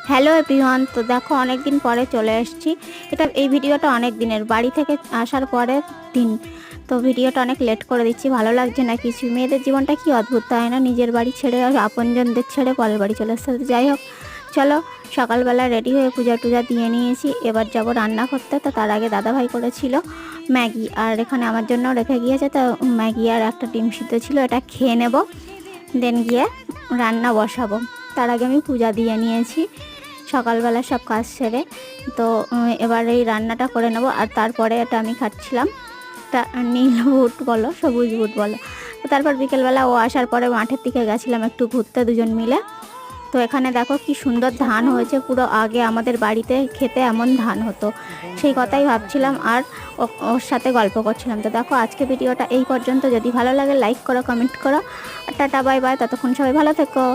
Hello everyone, তো দেখো অনেক দিন পরে চলে এসেছি। এই ভিডিওটা অনেক দিনের, বাড়ি থেকে আসার পরের দিন। তো ভিডিওটা অনেক লেট করে দিচ্ছি, ভালো লাগছে না কিছু। মেয়েদের জীবনটা কি অদ্ভুত, তাই না? নিজের বাড়ি ছেড়ে আপনজনদের ছেড়ে পরের বাড়ি চলে আসতে। তো যাই হোক, চলো সকালবেলা রেডি হয়ে পূজা টুজা দিয়ে নিয়েছি, এবার যাব রান্না করতে। তো তার আগে দাদাভাই করেছিল ম্যাগি, আর এখানে আমার জন্য রেখে গিয়েছে। তো ম্যাগি আর একটা ডিম সিদ্ধ ছিল, এটা খেয়ে নেব, দেন গিয়ে রান্না বসাবো। তার আগে আমি পূজা দিয়ে নিয়েছি সকালবেলা সব কাজ সেরে। তো এবার এই রান্নাটা করে নেব। আর তারপরে এটা আমি খাচ্ছিলাম, তা নীল বুট বলো সবুজ বুট বলো। তো তারপর বিকেলবেলা ও আসার পরে মাঠের দিকে গেছিলাম একটু ঘুরতে দুজন মিলে। তো এখানে দেখো কি সুন্দর ধান হয়েছে, পুরো আগে আমাদের বাড়িতে খেতে এমন ধান হতো, সেই কথাই ভাবছিলাম আর ওর সাথে গল্প করছিলাম। তো দেখো আজকে ভিডিওটা এই পর্যন্ত। যদি ভালো লাগে লাইক করো, কমেন্ট করো, আর টাটা বাই বাই। ততক্ষণ সবাই ভালো থেকো।